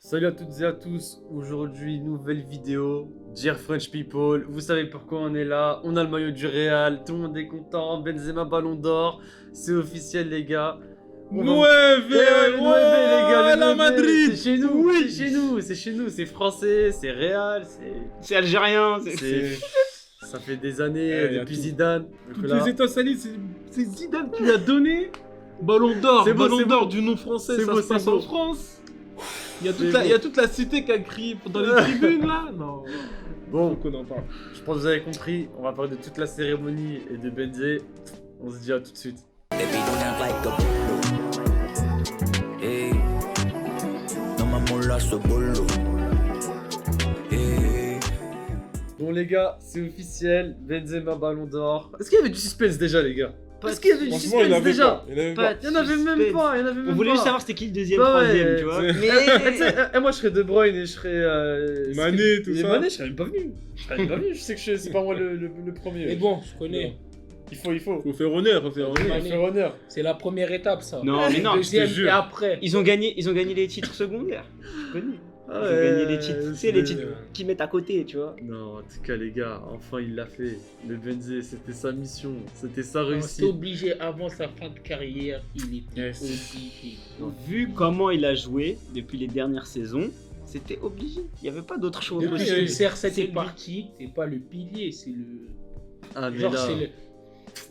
Salut à toutes et à tous, aujourd'hui nouvelle vidéo, Dear French People, vous savez pourquoi on est là, on a le maillot du Real, tout le monde est content, Benzema Ballon d'Or, c'est officiel les gars. Ouais, les gars, le la Madrid. C'est chez nous, Oui. c'est chez nous, c'est français, c'est Real, C'est algérien, ça fait des années y a depuis tout. Zidane. Donc Toutes là, les étincelles, c'est Zidane qui lui a donné Ballon d'Or. C'est beau, Ballon c'est d'Or beau. du nom français, C'est ça beau, se passe c'est beau. en France. Il y C'est a toute la cité qui a crié dans les tribunes là. Non, Bon, faut qu'on en parle. je pense que vous avez compris, on va parler de toute la cérémonie et de Benzé. On se dit à tout de suite. Baby, don't act like a bolo. Hey, no mamola so bolo. Hey. Bon les gars, c'est officiel, Benzema Ballon d'Or. Est-ce qu'il y avait du suspense déjà les gars? Est-ce qu'il y avait du Franchement, il suspense avait déjà? pas. Il avait Pas pas. Il y en avait même pas, il y en avait même On voulait pas. juste savoir c'était qui le deuxième, Bah ouais, troisième, tu vois. c'est- Mais Moi je serais De Bruyne et je serais... Mané, tout et ça. Mané, je serais même pas venu. Je serais même pas venu, je sais que c'est pas moi le premier. Mais bon, je connais. Il faut. Faut faire honneur, faut faire honneur. Faut faire honneur. C'est la première étape, ça. non, mais non. Deuxième je te jure. et après. Ils ont gagné les titres secondaires. Je connais. Ils ont Ouais, gagné les titres. C'est les titres ouais. qui mettent à côté, tu vois. Non, en tout cas les gars, enfin il l'a fait. Le Benzé, c'était sa mission, c'était sa On réussite. s'est obligé avant sa fin de carrière, il était Yes. obligé. Vu comment il a joué depuis les dernières saisons, c'était obligé. Il n'y avait pas d'autre choix Depuis Oui, que possible. oui. CR7 C'est est lui. parti, c'est pas le pilier, c'est le. Ah mais Genre, là... c'est le.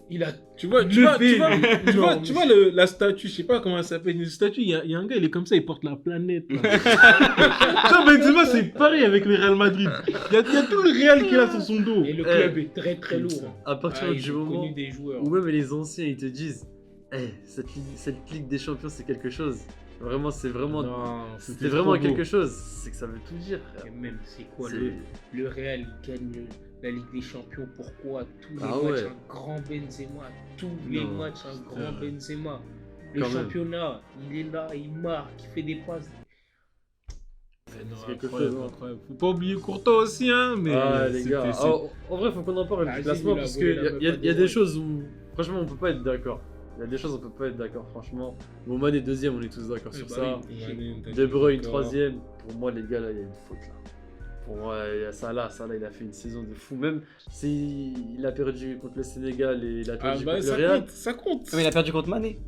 Il a. Tu vois, la statue, je sais pas comment elle s'appelle, une statue, il y a un gars, il est comme ça, il porte la planète. Là. Genre, Benzema, c'est pareil avec le Real Madrid. Il y a tout le Real qu'il a sur son dos. Et le club est très très lourd. À partir du Ils ont moment connu des joueurs. où même les anciens ils te disent cette Ligue des Champions c'est quelque chose. Vraiment, c'est vraiment... Non, C'était vraiment quelque chose. C'est que ça veut tout dire, frère. Et même, c'est quoi C'est- le Real gagne la Ligue des Champions? Pourquoi? Tous les Ah matchs, ouais. un grand Benzema. Tous les Non, matchs, un grand vrai. Benzema. Le Quand même. championnat, il est là, il marque, il fait des passes. C'est quelque Incroyable, chose, hein. incroyable. Faut pas oublier Courtois aussi, hein, mais. Ah les gars, c'était- en vrai faut qu'on en parle Ah, du Zidane, classement il a parce volé la qu'il meuf y a à des Bruyne. choses où franchement on peut pas être d'accord. Il y a des choses où on peut pas être d'accord franchement. Bon Mané deuxième, on est tous d'accord sur bah ça. oui. Mané, t'as De dit Bruyne d'accord. troisième. Pour moi les gars là il y a une faute là. Pour moi il y a Salah il a fait une saison de fou. Même s'il a perdu contre le Sénégal et il a Ah perdu bah contre le ça Real. compte, ça compte. Mais il a perdu contre Mané.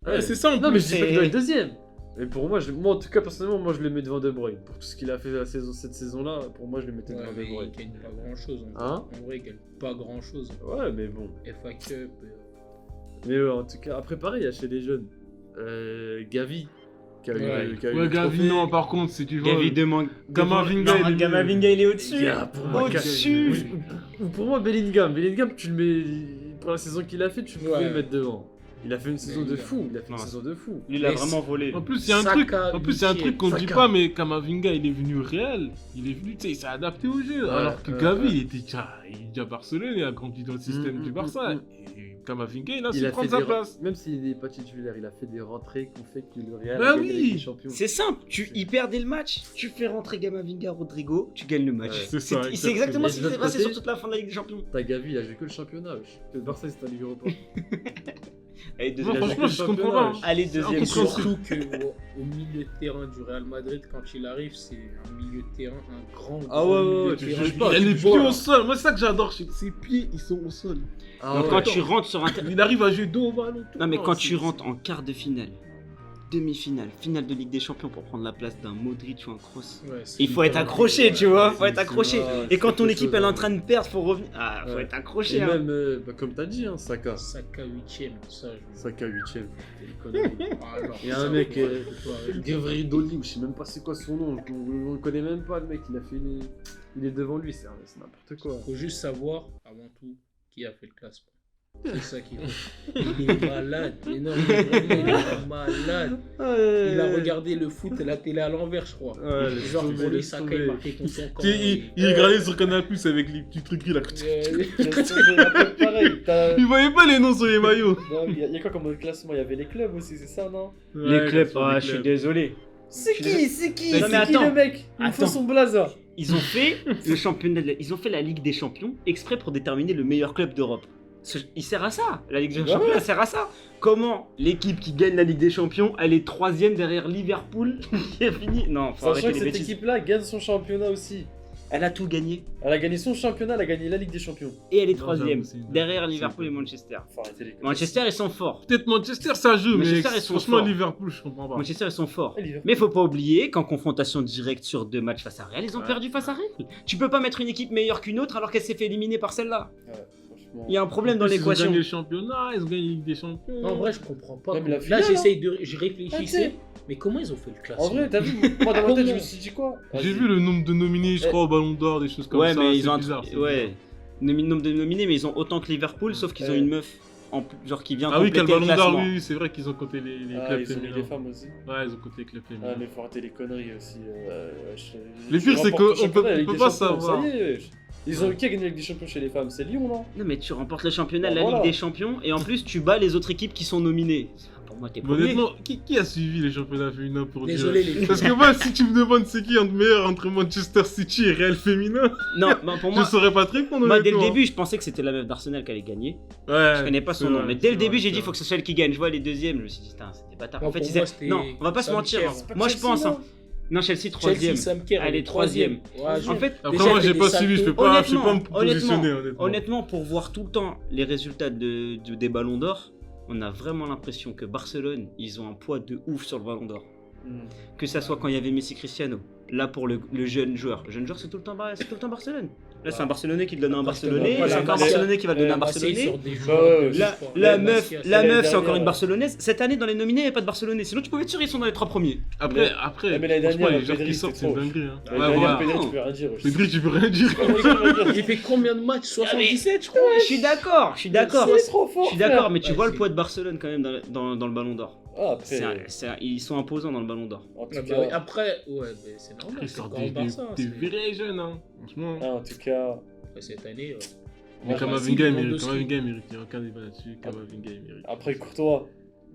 Ouais, c'est ça en Non mais plus. je dis pas qu'il doit être deuxième. Mais pour moi, moi en tout cas personnellement moi je le mets devant De Bruyne. Pour tout ce qu'il a fait cette saison là, pour moi je le mettais Ouais, devant mais De Bruyne. il gagne pas grand chose. Hein En vrai, il gagne pas grand chose. Ouais mais bon. FA Cup. Mais en tout cas, après pareil, il y a chez les jeunes. Gavi, qui a eu, Ouais. qui a eu Ouais, le Gavi, trophée. non, par contre, si tu vois. Gavi demande. Gamavinga, Non, il est- Gamavinga, il est au-dessus. Gars, pour moi, Au-dessus. Ou pour moi, Bellingham, tu le mets. Pour la saison qu'il a fait, tu pouvais Ouais. le mettre devant. Il a fait une saison de Bellingham. fou. Il a fait une Non. saison de fou. Lui, il a Mais vraiment volé. En plus, il y a un Saka, truc. En plus, il y a un truc qu'on dit Saka. pas, mais Kamavinga, il est venu au Real. Il est venu, tu sais, il s'est adapté au jeu. Ouais, alors que ouais, Gavi, ouais. il était déjà à Barcelone, il a grandi dans le système du Barça. mm. Et Kamavinga, il a su Il a prendre fait sa des place. Même s'il n'est pas titulaire, il a fait des rentrées qui ont fait que le Real Bah a gagné la oui. Ligue des Champions. C'est simple, il perdait le match, tu fais rentrer Gamavinga, Rodrigo, tu gagnes le match. Ouais. C'est ça, C'est exactement Et ce de qui s'est l'autre passé côté- sur toute la fin de la Ligue des Champions. T'as Gavi, il a joué que le championnat. wesh. Que le Barça, c'était en Ligue Europa. Allez, Non, deuxième. franchement, je comprends pas. hein. Allez, C'est deuxième incompréhensible. tour. Surtout qu'au milieu de terrain du Real Madrid, quand il arrive, c'est un milieu de terrain, un grand. Ah grand ouais, milieu ouais, de tu terrain. juges pas. Il a les tu pieds vois. au sol. Moi, c'est ça que j'adore. Ses pieds, ils sont au sol. Ah Donc ouais. quand tu rentres sur un Il arrive à jouer dos au ballon. tout. Non mais quand c'est- tu rentres en quart de finale, demi-finale, finale de Ligue des Champions pour prendre la place d'un Modric ou un Kroos. Ouais, c'est Il faut être hyper accroché, important, tu vois, ouais. faut être accroché. Ah, Et quand c'est ton quelque équipe chose, elle est en hein. train de perdre, faut revenir. Ah, faut Ouais. être accroché. Et hein. même, comme t'as dit, hein, Saka. Saka 8ème, ça. Saka 8ème. Il y a un ça, mec, faut arrêter. Gavridoli, ou je sais même pas c'est quoi son nom, on le connaît même pas le mec, il a fait il est devant lui, c'est n'importe quoi. Faut juste savoir, avant tout, qui a fait le classement. C'est ça qui est. Il est malade. Mais non, mais vraiment, il est malade. Il a regardé le foot et la télé à l'envers, je crois. Ouais, laisse Genre, tomber, pour lui, laisse Saka tomber. est marqué contre son camp. Tu sais, il regardait sur Canal Plus avec les petits trucs là. Pareil, Il voyait pas les noms sur les maillots. il y a quoi comme classement? Il y avait les clubs aussi, c'est ça, non? Les clubs, ah, je suis désolé. C'est qui? C'est qui? Non, mais C'est qui attends. le mec? Il me faut Attends. son blazer. Ils ont fait le championnat, ils ont fait la Ligue des Champions exprès pour déterminer le meilleur club d'Europe. Il sert à ça. La Ligue des Champions, elle sert à ça. Comment l'équipe qui gagne la Ligue des Champions, elle est 3ème derrière Liverpool qui est fini. Non, faut Sachant arrêter que les cette bêtises. équipe-là gagne son championnat aussi. Elle a tout gagné. Elle a gagné son championnat, elle a gagné la Ligue des Champions. Et elle est Non, 3ème j'avoue, c'est une- derrière c'est Liverpool et une- Manchester. Faut arrêter les conneries. Manchester, ils sont forts. Peut-être Manchester, ça joue, mais Manchester, ils sont franchement, forts. Liverpool, je comprends pas. Manchester, ils sont forts. Et Liverpool. Mais faut pas oublier qu'en confrontation directe sur 2 matchs face à Real, ils ont Ouais. perdu face à Real. Tu peux pas mettre une équipe meilleure qu'une autre alors qu'elle s'est fait éliminer par celle-là. Ouais, franchement. Il y a un problème dans En plus, l'équation. Ils ont gagné le championnat, ils ont gagné la Ligue des Champions. Non, en vrai, je comprends pas. Même la Là, finale, j'essaye de. Je Ah, réfléchissais. Mais comment ils ont fait le classement? En vrai, t'as vu, moi dans ma tête, je me Comment suis dit quoi? J'ai Vas-y. vu le nombre de nominés, je crois, au Ballon d'Or, des choses comme Ouais, ça. mais ils c'est ont un bizarre, truc. c'est Ouais. Nombre de nominés, mais ils ont autant que Liverpool, sauf qu'ils ont Ouais. une meuf genre qui vient Ah oui, compléter quel le Ballon d'Or, classement. oui, c'est vrai qu'ils ont compté les Ah, clubs ils ont mis féminins. les femmes aussi. Ouais, ils ont compté les clubs féminins. Ah, mais faut arrêter les conneries aussi. Le pire, c'est qu'on peut pas savoir. Ça y est, ils ont qui a gagné la Ligue des Champions chez les femmes? C'est Lyon, non? Non, mais tu remportes le championnat, Bah, la voilà. Ligue des Champions, et en plus tu bats les autres équipes qui sont nominées. Pour moi, t'es Mais premier. honnêtement, qui a suivi les championnats féminins pour Désolé, dire... les filles. Parce que moi, si tu me demandes c'est qui entre meilleur entre Manchester City et Real féminin, Non, bah, pour je moi, saurais pas très répondre. moi, dès le honnêtement. début, je pensais que c'était la meuf d'Arsenal qui allait gagner. Ouais, Je connais pas son c'est nom, vrai, mais dès le c'est début, vrai, j'ai dit c'est faut que ce soit elle qui gagne. Je vois les deuxièmes, je me suis dit, putain, c'était bâtard. Moi, En fait, pour ils moi, aient- c'était non, on va pas se Sam mentir. Kerr. hein. C'est pas Moi, je Chelsea, pense. non hein. Non, Chelsea Chelsea, 3ème. Sam Kerr, Elle est 3ème. Ouais, En fait, Après, Déjà, moi, elle j'ai fait pas des suivi, je saltos. peux pas me positionner, honnêtement, honnêtement. honnêtement, pour voir tout le temps les résultats des ballons d'or, on a vraiment l'impression que Barcelone, ils ont un poids de ouf sur le ballon d'or. Que ça soit quand il y avait Messi Cristiano. Là, pour le jeune joueur. Le jeune joueur, c'est tout le temps Barcelone. Là, c'est un Barcelonais qui le donne à un Parce que Barcelonais. voilà, C'est encore un Martial, Barcelonais qui va le donner à un Marseille Barcelonais. sur des Ouais, joueurs ouais, de la- sport. La Ouais, meuf, Martial, la l'année meuf, c'est encore dernière, une Barcelonaise. Cette année, dans les nominés, il n'y a pas de Barcelonais. Sinon, tu pouvais être sûr, ils sont dans les 3 premiers. Après, mais l'année franchement, dernière, les joueurs Pedri, qui sortent, c'est c'est une trop. dinguerie. Hein. Ouais, Ouais, voilà. Pedri, tu peux rien dire. Pedri, tu peux rien dire. Il fait combien de matchs? 77, je crois. Je suis d'accord, je suis d'accord. C'est trop fort. Je suis d'accord, frère. mais tu Ouais, vois le c'est- poids de Barcelone quand même dans le ballon d'or. Ah, après, Ils sont imposants dans le ballon d'or. en tout Ouais, bah cas, oui, après, ouais, mais c'est normal. Après, ils C'est sortent encore le Barça. des c'est- vrais jeunes, hein. Franchement. en tout cas, Après, cette année. Mais moi, Kamavinga, ils il vont mérite. dossier. Kamavinga, il mérite. Il n'y a aucun débat là-dessus. Kamavinga, il mérite. après Courtois,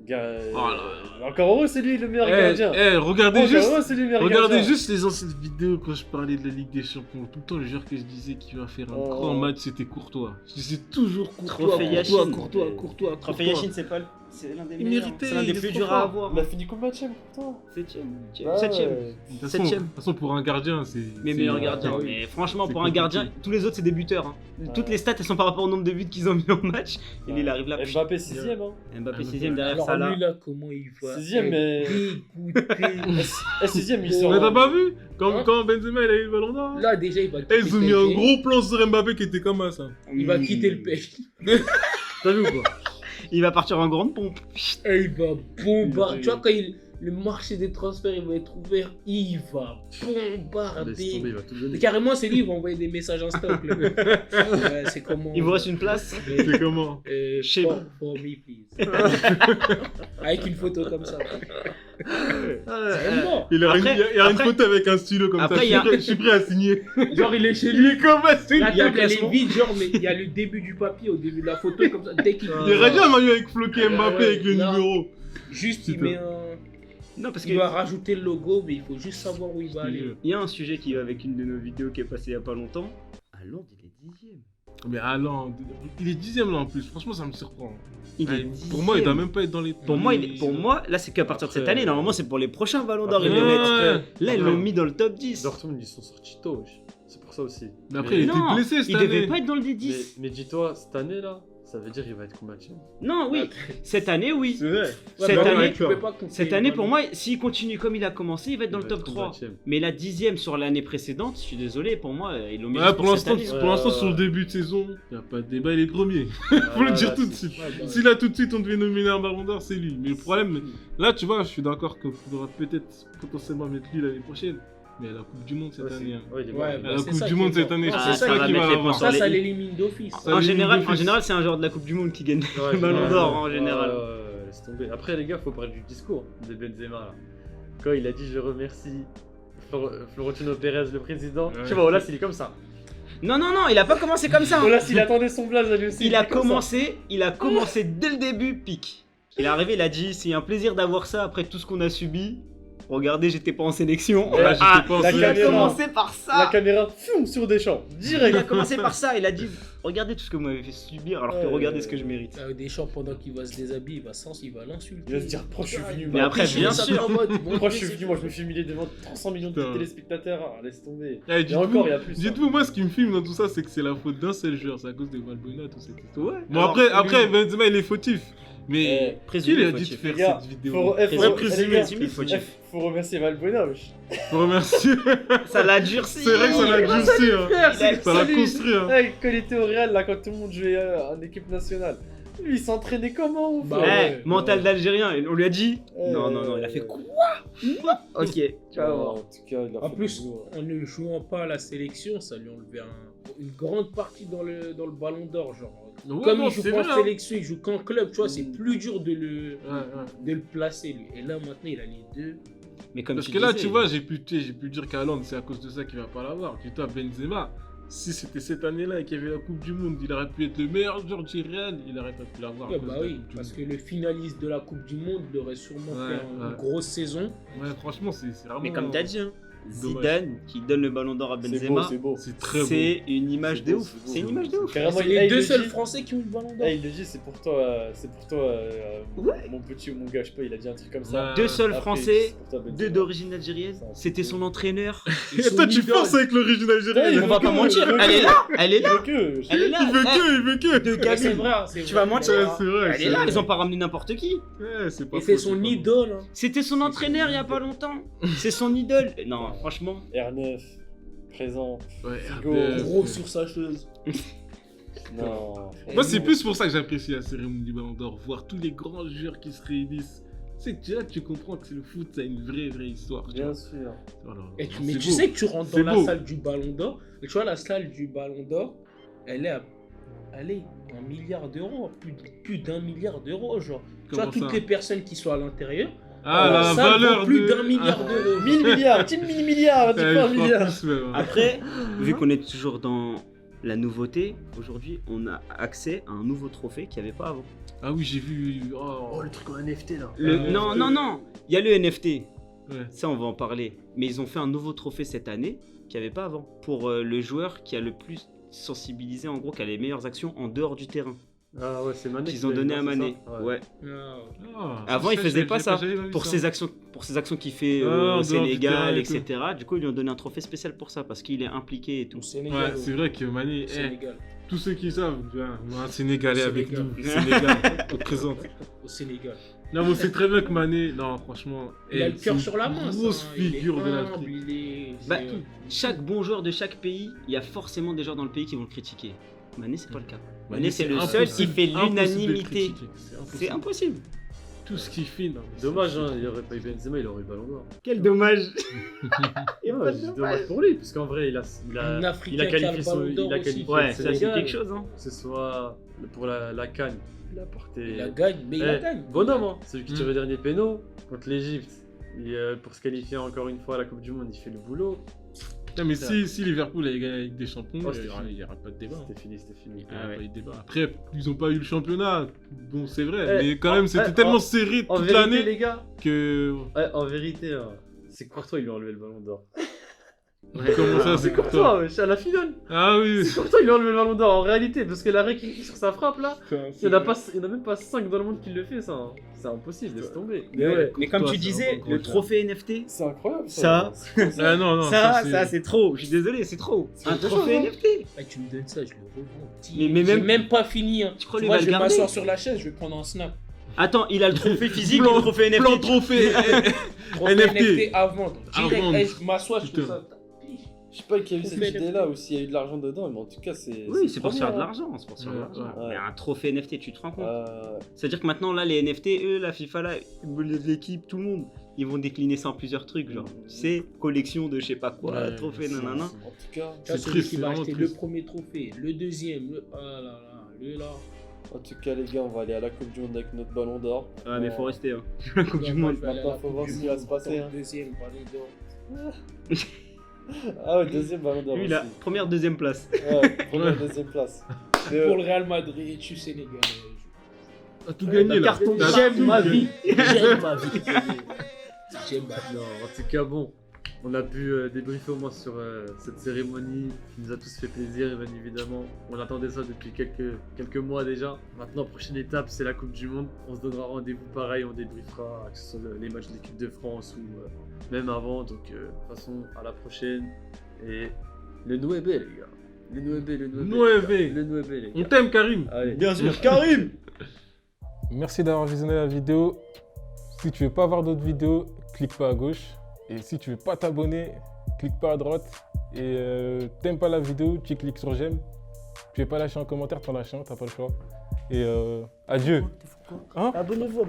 gars, Oh là encore heureux, c'est lui le meilleur Eh, gardien. regardez Encore juste. heureux, c'est lui le meilleur Regardez gardien. juste les anciennes vidéos quand je parlais de la Ligue des Champions. Tout le temps, le joueur que je disais qui va faire un Oh. grand match, c'était Courtois. Je disais toujours Courtois, Trophée Yachine. Courtois. c'est l'un des Il meilleurs. méritait, C'est l'un il des est plus trop durs fort. à avoir. Il a fini combien de matchs, Courtois? 7ème. Ouais, 7ème. ouais. De toute Septième. façon, pour un gardien, c'est. Mais c'est- meilleur ouais, gardien. oui. Mais franchement, C'est pour un compliqué. gardien, tous les autres, c'est des buteurs. hein. Toutes les stats, elles sont par rapport au nombre de buts qu'ils ont mis en match. Et lui, il arrive là. Mbappé 6ème, hein. Mbappé Ah, 6ème derrière Alors, Salah. lui, là, comment il va 6ème, mais- dégoûter. 6ème, il Oh. sort. Mais t'as pas vu Hein quand Benzema il a eu le ballon d'or? Là, déjà, il va Eh, ils ont mis un quitter gros plan sur Mbappé qui était comme ça. Il va quitter le pays. T'as vu ou pas? Il va partir en grande pompe. Et il va bombarder. Tu vois, quand le marché des transferts il va être ouvert, il va bombarder. va tout donner. Carrément, c'est lui, il va envoyer des messages Insta au club. Ouais, c'est comment. Il vous reste une place. C'est comment? Chez for me, please. Avec une photo comme ça. C'est bon. Il y aura Après- une après- photo avec un stylo comme après, ça. il y a- Je suis prêt à signer. Genre, il est chez Il lui. est comme un stylo. La il y a un table, elle est classement. vide, genre, mais il y a le début du papier au début de la photo, comme ça, dès qu'il Il y aurait déjà un maillot avec floqué Mbappé Ouais, avec le là. numéro. Juste, il Putain. met un. Non, parce que Il va rajouter le logo, mais il faut juste savoir où il va aller. il y a un sujet qui va avec une de nos vidéos qui est passée il y a pas longtemps. Haaland, il est 10ème. Mais Haaland, il est 10ème là en plus. Franchement, ça me surprend. Il est Ouais, pour moi, il doit 10e. même pas être dans les. Pour moi, là, c'est qu'à partir de cette Après- année. Normalement, c'est pour les prochains ballons d'or. Après- Ils le mettent. Ouais. Là, ils l'ont mis dans le top 10. Dortmund, ils sont sortis tôt, wesh. C'est pour ça aussi. Mais après, il était Non, blessé cette il année. devait pas être dans le Mais, D10. mais dis-toi, cette année là, ça veut dire qu'il va être combattu. Non, oui. Cette année, oui. vrai. Cette Ouais, année, tu peux pas compter Cette année, pour vraiment. moi, s'il continue comme il a commencé, il va être dans le top 3. 30e. Mais la 10ème sur l'année précédente, je suis désolé, pour moi, ils l'ont mis Ouais, juste pour pour cette l'instant, année. pour l'instant, Ouais, sur le ouais. début de saison, il n'y a pas de débat, il est premier. Faut le dire tout de suite. Ouais, bah, Si là tout de suite on devait nominer un ballon d'or, c'est lui. Mais le problème, là tu vois, je suis d'accord qu'il faudra peut-être potentiellement mettre lui l'année prochaine. Mais à la Coupe du Monde cette année. hein. Ouais, il est Ouais, bon. À bah, la c'est Coupe ça du qui Monde est cette fort. année, Non, je Ah, c'est pense ça ça pas va qu'il mettre va les avoir. points sur Ça, les ça i. l'élimine d'office. Ça En l'élimine général, d'office. c'est un joueur de la Coupe du Monde qui gagne le ballon d'or en général. Laisse tomber. Après, les gars, faut parler du discours de Benzema là. Quand il a dit je remercie Florentino Pérez, le président. Ouais. Tu vois, Olas, il est comme ça. Non, non, non, il a pas commencé comme ça. Olas, il attendait son blaze à lui aussi. Il a était comme ça. commencé dès le début, pique. Il est arrivé, il a dit c'est un plaisir d'avoir ça après tout ce qu'on a subi. Regardez, j'étais pas en sélection. Ouais, j'étais pas en il a sélection. commencé par La ça. caméra, fium, sur Deschamps. Il a Direct. commencé par ça, il a dit regardez tout ce que vous m'avez fait subir alors que regardez ce que je mérite. Deschamps, pendant qu'il va se déshabiller, il va l'insulter. Il va se dire, pourquoi je suis venu Mais après, bien sûr. Pourquoi je suis venu? Moi, je me suis humilié devant 300 millions de Putain. téléspectateurs. Ah, laisse tomber. Eh, Et encore, il y a plus. dites-vous, moi, ce qui me filme dans tout ça, c'est que c'est la faute d'un seul joueur. C'est à cause de Valbuena, tout cette histoire. Ouais. Bon, Alors, après, Benzema, il est fautif. Mais qui présumé lui a dit de fautif. faire Les gars, cette vidéo? Faut Faut remercier Valbuena, wesh. Faut remercier. Ça l'a durci. C'est vrai que ça l'a durci, hein. Frère, Ça l'a salut. construit, hein. Ouais, quand il était au Real, là, quand tout le monde jouait en équipe nationale, lui, il s'entraînait comment ou Bah pas? ouais. Mental d'Algérien, on lui a dit. Ouais. Non, il a fait quoi? Ok, tu vas Non, voir. en tout cas, il a En fait plus, le boulot. en ne jouant pas à la sélection, ça lui enlevait une grande partie dans le ballon d'or. Genre, Ouais, comme non, il joue c'est pas vrai, en hein. sélection, il joue qu'en club, tu vois, c'est plus dur de Ouais, ouais. le placer lui. Et là, maintenant, il a les deux. Mais comme Parce tu que là, disais, tu vois, j'ai pu dire qu'Haaland, c'est à cause de ça qu'il va pas l'avoir. Dis-toi, Benzema, si c'était cette année-là et qu'il y avait la Coupe du Monde, il aurait pu être le meilleur joueur du Real, il aurait pas pu l'avoir. à Ouais, cause bah de la oui, Coupe du parce Monde. que le finaliste de la Coupe du Monde il aurait sûrement Ouais, fait une ouais. grosse saison. Ouais, franchement, c'est vraiment. mais comme t'as dit, hein, Dommage. Zidane qui donne le ballon d'or à C'est beau, Benzema, c'est beau. C'est très beau. c'est une image C'est de beau, ouf. c'est beau, C'est une c'est image de ouf. Carrément, C'est il- les il deux le seuls dit. Français qui ont eu le ballon d'or. Il le dit, c'est pour toi, mon petit ou mon gars, je sais pas, il a dit un truc comme ça. Ouais. Deux seuls Après, Français, c'est pour toi, Benzema. deux d'origine algérienne. C'était son entraîneur. Ils Et sont toi, tu idoles. forces avec l'origine algérienne. Ouais, On va pas mentir, elle est là, elle est là, Il veut que. elle est là. Il veut que. De Mais c'est gamine. vrai, c'est Tu vrai. vas mentir, Ouais, c'est vrai. Elle est là, ils ont pas ramené n'importe qui. Ouais, c'est pas Et faux, c'est son pas faux. idole. Hein. C'était son entraîneur il y a pas longtemps. C'est son idole. Non, franchement. R9, présent. Ouais, Figo. RDS. Gros sur sa chaise. Non. Moi, c'est plus pour ça que j'apprécie la cérémonie du Ballon d'Or, voir tous les grands joueurs qui se réunissent. C'est que là, tu comprends que c'est le foot, ça a une vraie histoire. tu Bien vois. sûr. Voilà. Mais C'est tu beau. sais que tu rentres C'est dans la beau. salle du Ballon d'Or. Et tu vois, la salle du Ballon d'Or, elle est 1 milliard d'euros. Plus d'1 milliard d'euros, genre. Tu vois, Comment toutes ça les personnes qui sont à l'intérieur. Ah, la la salle valeur vaut plus de- d'1 milliard Ah. d'euros. 1000 milliards, team 1000 milliards, tu Ouais, pas un je crois milliard. plus, ouais. Après, vu qu'on est toujours dans la nouveauté, aujourd'hui, on a accès à un nouveau trophée qu'il n'y avait pas avant. Ah oui, j'ai vu. Oh, le truc en NFT là. Non, il y a le NFT. Ouais. Ça, on va en parler. Mais ils ont fait un nouveau trophée cette année qu'il n'y avait pas avant. Pour le joueur qui a le plus sensibilisé, en gros, qui a les meilleures actions en dehors du terrain. Ah ouais, c'est Mané. Qu'ils ont donné à Mané. Ouais. Ah. Avant, ils faisaient pas ça. j'avais vu Pour ses actions qu'il fait Ah, en au dehors du terrain Sénégal, et tout. etc. Du coup, ils lui ont donné un trophée spécial pour ça, parce qu'il est impliqué et tout. Au Sénégal. Ouais, c'est vrai que Mané, Au Sénégal. tous ceux qui savent, tu vois, on a un Sénégalais Au avec Sénégal. nous. Sénégal, on présente. Au Sénégal. Non, mais c'est très bien que Mané, non, franchement. Il a le c'est cœur une sur la main. Grosse ça, hein. Il est figure de humble, l'Afrique. il est- Bah, c'est- chaque bon joueur de chaque pays, il y a forcément des joueurs dans le pays qui vont le critiquer. Mané, c'est pas le cas. Mané, Mané, c'est le seul qui impossible- fait impossible d'être l'unanimité. critiqué, C'est impossible. Tout ce qu'il fait, non. mais c'est- Dommage, hein, il aurait pas eu Benzema, il aurait eu Ballon d'Or. Quel dommage. Et ouais, c'est dommage pour lui, parce qu'en vrai, il a Un Africain il a qui a le qualifié son. Ballon d'Or Il a aussi. qualifié Ouais, le ça c'est Sénégal, quelque chose, hein. que ce soit pour la CAN, il a porté. Il la gagne, mais il la Eh, gagne. bonhomme, hein. Celui qui tire Mm. le dernier péno contre l'Egypte. Pour se qualifier encore une fois à la Coupe du Monde, il fait le boulot. Non, mais si Liverpool a gagné avec des champions, Oh, il c'était fini. n'y aura pas de débat. C'était fini, c'était fini. Il y aura Ah ouais. pas eu de débat. Après, ils n'ont pas eu le championnat. Bon, c'est vrai, Eh, mais quand même, c'était eh, tellement en- serré En toute vérité, l'année les gars, que. en vérité, hein, c'est Courtois, il lui a enlevé le Ballon d'Or. Comment ça, c'est Courtois Courtois, wesh, à la finale. Ah oui. C'est Courtois, il lui a enlevé le Ballon d'Or en réalité, parce que l'arrêt qu'il fait sur sa frappe là, il y en a même pas 5 dans le monde qui le fait, ça. hein. C'est impossible, laisse tomber. Mais ouais, Mais comme Toi, tu c'est disais, vraiment le grand trophée NFT, c'est incroyable Ça. Ah non, non. ça c'est trop. Je suis désolé, c'est trop. Un quelque trophée chose, hein. NFT. Ah, tu me donnes ça, je le revends. Mais J'ai même- même pas fini. Hein. Tu crois Tu qu'il vois, va je le vais garder m'asseoir sur la chaise, je vais prendre un snap. Attends, il a le trophée physique et Plan- le trophée NFT. Plan trophée. Trophée NFT. NFT à vendre. Direct, À vendre. eh, je m'assois, je fais Putain. ça. Je sais pas qui a eu On cette fait idée-là ou s'il y a eu de l'argent dedans, mais en tout cas, c'est. Oui, c'est pour se trop faire de bien, hein. l'argent. C'est pour se faire de Ouais, l'argent. ouais. Mais un trophée NFT, tu te rends compte? Euh, C'est-à-dire que maintenant, là, les NFT, eux, la FIFA, là, l'équipe, tout le monde, ils vont décliner ça en plusieurs trucs. Genre, tu sais, collection de je sais pas quoi, Ouais, trophée, c'est- nanana. En tout cas, Tu vois, C'est celui triste, qui c'est va vraiment acheter triste. le premier trophée, le deuxième, le. Ah là là, le là. en tout cas, les gars, on va aller à la Coupe du Monde avec notre Ballon d'Or. Ouais, mais faut Euh, rester, hein. La Coupe du Moi, Monde. je vais aller à Maintenant, la faut Coupe voir du ce qui va Monde, se passer, encore hein. Deuxième ballon d'or. Ah ouais, deuxième Ballon d'Or Lui, aussi. la première, deuxième place. Ouais, première, deuxième place. Mais, Pour le Real Madrid, je suis sénégalais. T'as tout gagné là. carton T'as J'aime tout ma gagné. vie. J'aime ma vie. J'aime ma vie. non, en tout cas, bon. On a pu débriefer au moins sur cette cérémonie qui nous a tous fait plaisir, bien évidemment. On attendait ça depuis quelques mois déjà. Maintenant, prochaine étape, c'est la Coupe du Monde. On se donnera rendez-vous pareil, on débriefera, que ce soit les matchs de l'équipe de France ou même avant. Donc, de toute façon, à la prochaine. Et le Nouébé, les gars. Le Nouébé. Le Nouébé, les On gars. t'aime, Karim. Allez. Bien sûr, Karim. Merci d'avoir visionné la vidéo. Si tu veux pas voir d'autres vidéos, clique pas à gauche. Et si tu veux pas t'abonner, clique pas à droite. Et t'aimes pas la vidéo, tu cliques sur j'aime. Tu veux pas lâcher un commentaire, t'en lâches un, t'as pas le choix. Et adieu. Abonnez-vous.